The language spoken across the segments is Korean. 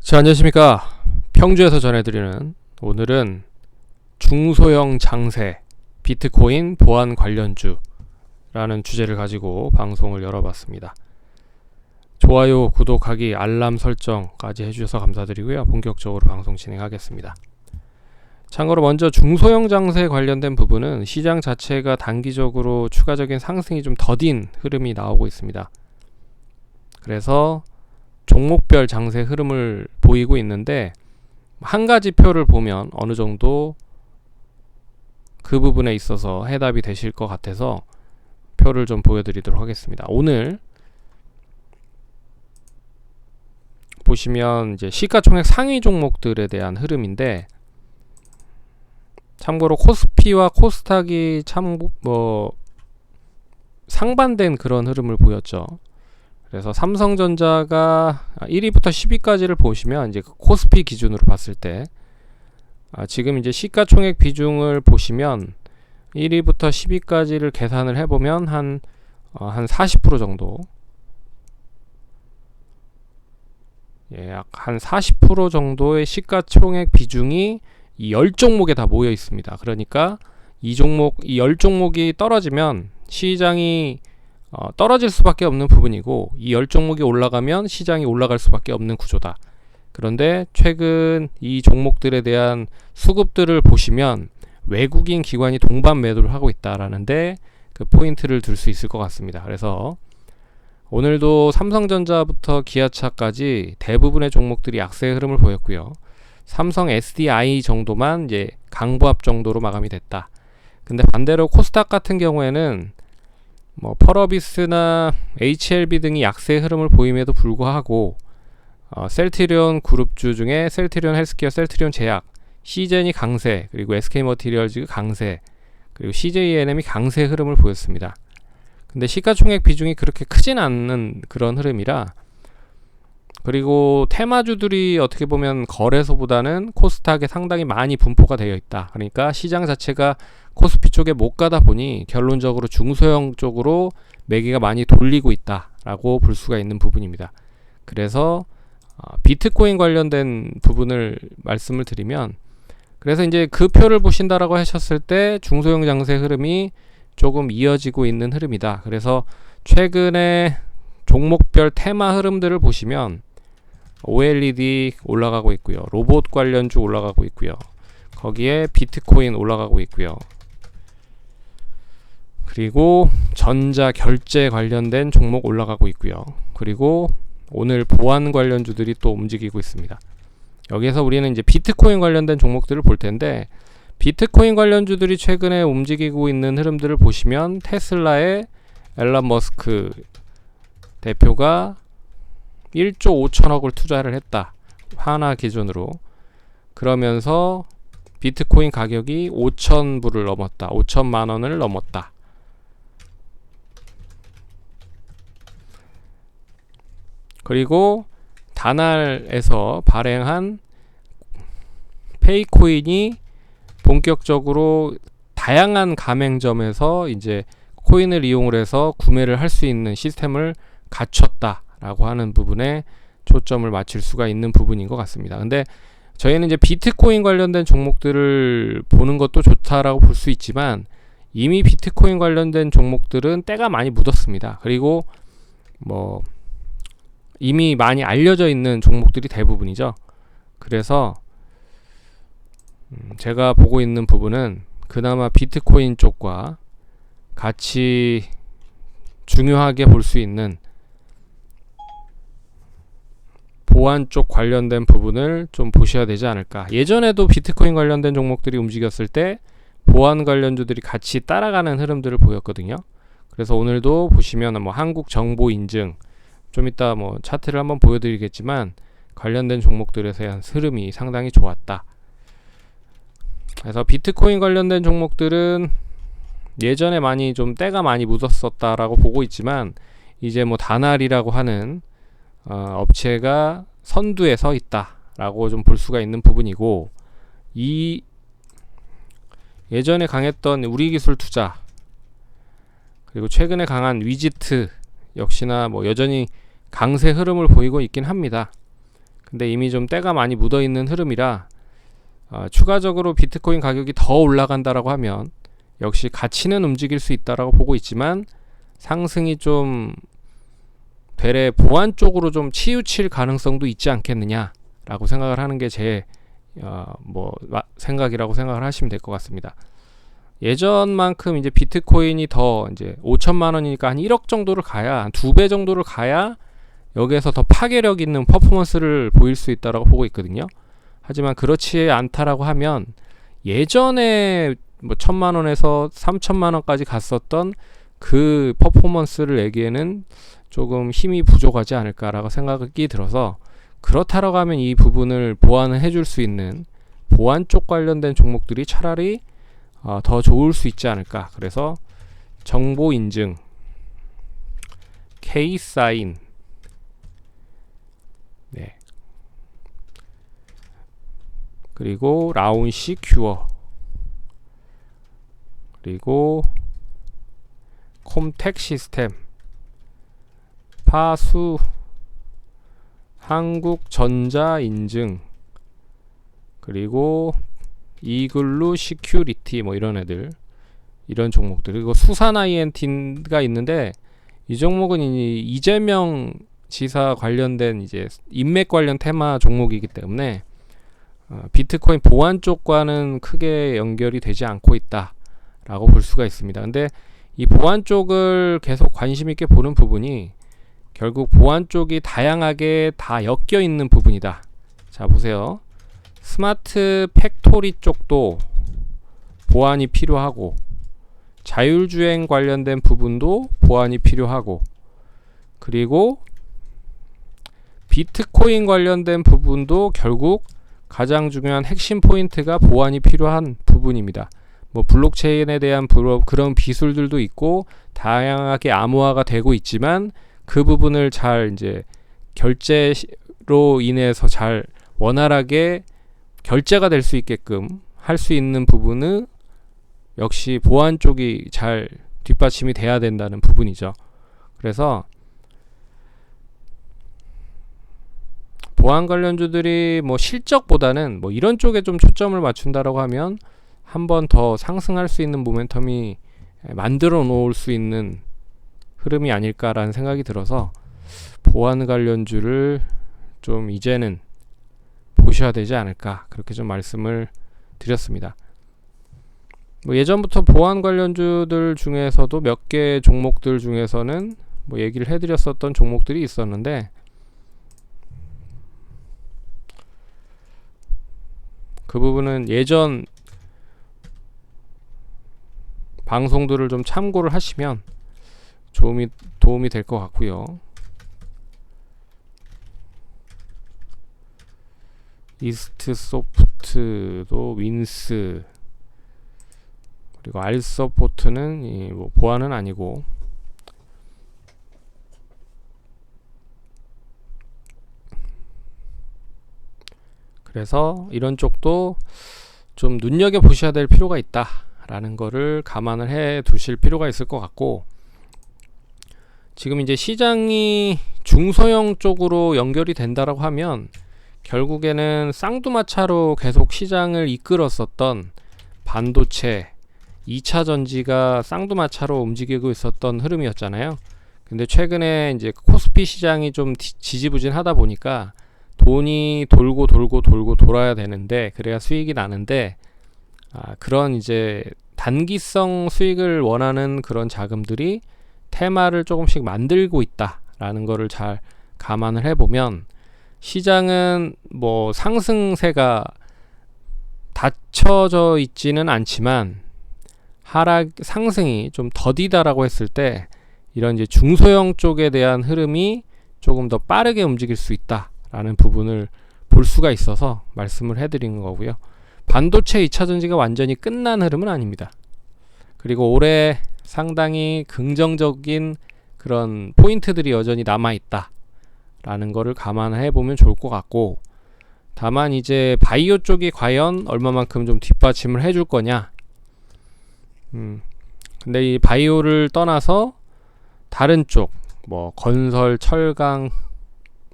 자, 안녕하십니까. 평주에서 전해드리는 오늘은 중소형 장세 비트코인 보안 관련주라는 주제를 가지고 방송을 열어봤습니다. 좋아요, 구독하기, 알람 설정까지 해주셔서 감사드리고요. 본격적으로 방송 진행하겠습니다. 참고로 먼저 중소형 장세 관련된 부분은 시장 자체가 단기적으로 추가적인 상승이 좀 더딘 흐름이 나오고 있습니다. 그래서 종목별 장세 흐름을 보이고 있는데, 한 가지 표를 보면 어느 정도 그 부분에 있어서 해답이 되실 것 같아서 표를 좀 보여드리도록 하겠습니다. 오늘 보시면 이제 시가총액 상위 종목들에 대한 흐름인데, 참고로 코스피와 코스닥이 참 상반된 그런 흐름을 보였죠. 그래서 삼성전자가 1위부터 10위까지를 보시면 이제 코스피 기준으로 봤을 때 지금 이제 시가총액 비중을 보시면 1위부터 10위까지를 계산을 해보면 한 40% 정도, 약 한 40% 정도의 시가총액 비중이 이 10종목에 다 모여 있습니다. 그러니까 이 10종목이 떨어지면 시장이 떨어질 수밖에 없는 부분이고, 이 10종목이 올라가면 시장이 올라갈 수밖에 없는 구조다. 그런데 최근 이 종목들에 대한 수급들을 보시면 외국인 기관이 동반 매도를 하고 있다라는데 그 포인트를 들 수 있을 것 같습니다. 그래서 오늘도 삼성전자부터 기아차까지 대부분의 종목들이 약세의 흐름을 보였고요. 삼성 SDI 정도만 이제 강보합 정도로 마감이 됐다. 근데 반대로 코스닥 같은 경우에는 펄어비스나 HLB 등이 약세의 흐름을 보임에도 불구하고 셀트리온 그룹주 중에 셀트리온 헬스케어, 셀트리온 제약, 시젠이 강세, 그리고 SK머티리얼즈가 강세, 그리고 CJENM이 강세의 흐름을 보였습니다. 근데 시가총액 비중이 그렇게 크진 않는 그런 흐름이라, 그리고 테마주들이 어떻게 보면 거래소보다는 코스닥에 상당히 많이 분포가 되어 있다. 그러니까 시장 자체가 코스피 쪽에 못 가다 보니 결론적으로 중소형 쪽으로 매기가 많이 돌리고 있다라고 볼 수가 있는 부분입니다. 그래서 비트코인 관련된 부분을 말씀을 드리면, 그래서 이제 그 표를 보신다라고 하셨을 때 중소형 장세 흐름이 조금 이어지고 있는 흐름이다. 그래서 최근에 종목별 테마 흐름들을 보시면 OLED 올라가고 있고요. 로봇 관련주 올라가고 있고요. 거기에 비트코인 올라가고 있고요. 그리고 전자 결제 관련된 종목 올라가고 있고요. 그리고 오늘 보안 관련주들이 또 움직이고 있습니다. 여기에서 우리는 이제 비트코인 관련된 종목들을 볼 텐데, 비트코인 관련주들이 최근에 움직이고 있는 흐름들을 보시면 테슬라의 앨런 머스크 대표가 1조 5천억을 투자를 했다. 하나 기준으로. 그러면서 비트코인 가격이 5,000불을 넘었다. 5천만 원을 넘었다. 그리고 다날에서 발행한 페이코인이 본격적으로 다양한 가맹점에서 이제 코인을 이용을 해서 구매를 할 수 있는 시스템을 갖췄다라고 하는 부분에 초점을 맞출 수가 있는 부분인 것 같습니다. 근데 저희는 이제 비트코인 관련된 종목들을 보는 것도 좋다라고 볼 수 있지만, 이미 비트코인 관련된 종목들은 때가 많이 묻었습니다. 그리고 이미 많이 알려져 있는 종목들이 대부분이죠. 그래서 제가 보고 있는 부분은 그나마 비트코인 쪽과 같이 중요하게 볼 수 있는 보안 쪽 관련된 부분을 좀 보셔야 되지 않을까. 예전에도 비트코인 관련된 종목들이 움직였을 때 보안 관련주들이 같이 따라가는 흐름들을 보였거든요. 그래서 오늘도 보시면 한국 정보 인증, 좀 이따 차트를 한번 보여드리겠지만 관련된 종목들에 대한 흐름이 상당히 좋았다. 그래서 비트코인 관련된 종목들은 예전에 많이 좀 때가 많이 묻었었다라고 보고 있지만, 이제 다날이라고 하는 업체가 선두에 서 있다라고 좀 볼 수가 있는 부분이고, 이 예전에 강했던 우리기술 투자, 그리고 최근에 강한 위지트 역시나 여전히 강세 흐름을 보이고 있긴 합니다. 근데 이미 좀 때가 많이 묻어있는 흐름이라 추가적으로 비트코인 가격이 더 올라간다라고 하면 역시 가치는 움직일 수 있다라고 보고 있지만 상승이 좀 되레 보완 쪽으로 좀 치우칠 가능성도 있지 않겠느냐라고 생각을 하는 게 제 생각이라고 생각을 하시면 될 것 같습니다. 예전만큼 이제 비트코인이 더 이제 5천만 원이니까 한 1억 정도를 가야, 한 2배 정도를 가야 여기에서 더 파괴력 있는 퍼포먼스를 보일 수 있다라고 보고 있거든요. 하지만 그렇지 않다라고 하면 예전에 뭐 1,000만 원에서 3천만 원까지 갔었던 그 퍼포먼스를 내기에는 조금 힘이 부족하지 않을까라고 생각이 들어서, 그렇다라고 하면 이 부분을 보완을 해줄 수 있는 보안 쪽 관련된 종목들이 차라리 더 좋을 수 있지 않을까. 그래서 정보 인증, K사인, 네, 그리고 라운시 큐어, 그리고 콤텍 시스템, 파수, 한국전자 인증, 그리고 이글루 시큐리티, 뭐 이런 애들, 이런 종목들. 그리고 수산 INT가 있는데 이 종목은 이재명 지사 관련된 이제 인맥 관련 테마 종목이기 때문에 비트코인 보안 쪽과는 크게 연결이 되지 않고 있다라고 볼 수가 있습니다. 근데 이 보안 쪽을 계속 관심 있게 보는 부분이 결국 보안 쪽이 다양하게 다 엮여 있는 부분이다. 자, 보세요. 스마트 팩토리 쪽도 보안이 필요하고, 자율주행 관련된 부분도 보안이 필요하고, 그리고 비트코인 관련된 부분도 결국 가장 중요한 핵심 포인트가 보안이 필요한 부분입니다. 뭐 블록체인에 대한 그런 기술들도 있고 다양하게 암호화가 되고 있지만 그 부분을 잘 이제 결제로 인해서 잘 원활하게 결제가 될 수 있게끔 할 수 있는 부분은 역시 보안 쪽이 잘 뒷받침이 돼야 된다는 부분이죠. 그래서 보안 관련주들이 뭐 실적보다는 뭐 이런 쪽에 좀 초점을 맞춘다라고 하면 한 번 더 상승할 수 있는 모멘텀이 만들어 놓을 수 있는 흐름이 아닐까라는 생각이 들어서 보안 관련주를 좀 이제는 보셔야 되지 않을까, 그렇게 좀 말씀을 드렸습니다. 뭐 예전부터 보안 관련주들 중에서도 몇 개 종목들 중에서는 뭐 얘기를 해드렸었던 종목들이 있었는데 그 부분은 예전 방송들을 좀 참고를 하시면 도움이 될 것 같고요. 이스트 소프트도 윈스, 그리고 알서포트는 뭐 보안은 아니고, 그래서 이런 쪽도 좀 눈여겨 보셔야 될 필요가 있다라는 거를 감안을 해 두실 필요가 있을 것 같고, 지금 이제 시장이 중소형 쪽으로 연결이 된다라고 하면 결국에는 쌍두마차로 계속 시장을 이끌었었던 반도체, 2차 전지가 쌍두마차로 움직이고 있었던 흐름이었잖아요. 근데 최근에 이제 코스피 시장이 좀 지지부진하다 보니까 돈이 돌고 돌아야 되는데, 그래야 수익이 나는데, 그런 이제 단기성 수익을 원하는 그런 자금들이 테마를 조금씩 만들고 있다라는 거를 잘 감안을 해보면 시장은 뭐 상승세가 닫혀져 있지는 않지만 상승이 좀 더디다라고 했을 때 이런 이제 중소형 쪽에 대한 흐름이 조금 더 빠르게 움직일 수 있다라는 부분을 볼 수가 있어서 말씀을 해드리는 거고요. 반도체 2차 전지가 완전히 끝난 흐름은 아닙니다. 그리고 올해 상당히 긍정적인 그런 포인트들이 여전히 남아있다 라는 거를 감안해 보면 좋을 것 같고, 다만 이제 바이오 쪽이 과연 얼마만큼 좀 뒷받침을 해줄 거냐. 근데 이 바이오를 떠나서 다른 쪽, 뭐 건설, 철강,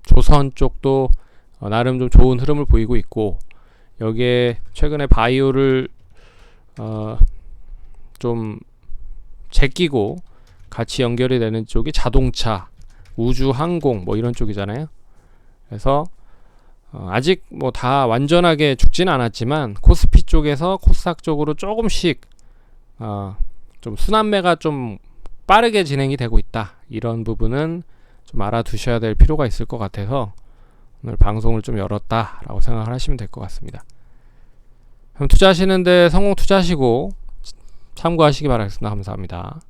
조선 쪽도 나름 좀 좋은 흐름을 보이고 있고, 여기에 최근에 바이오를 좀 제끼고 같이 연결이 되는 쪽이 자동차, 우주, 항공 뭐 이런 쪽이잖아요. 그래서 아직 뭐 다 완전하게 죽진 않았지만 코스피 쪽에서 코스닥 쪽으로 조금씩 좀 순환매가 좀 빠르게 진행이 되고 있다. 이런 부분은 좀 알아두셔야 될 필요가 있을 것 같아서 오늘 방송을 좀 열었다라고 생각을 하시면 될 것 같습니다. 그럼 투자하시는데 성공 투자하시고 참고하시기 바라겠습니다. 감사합니다.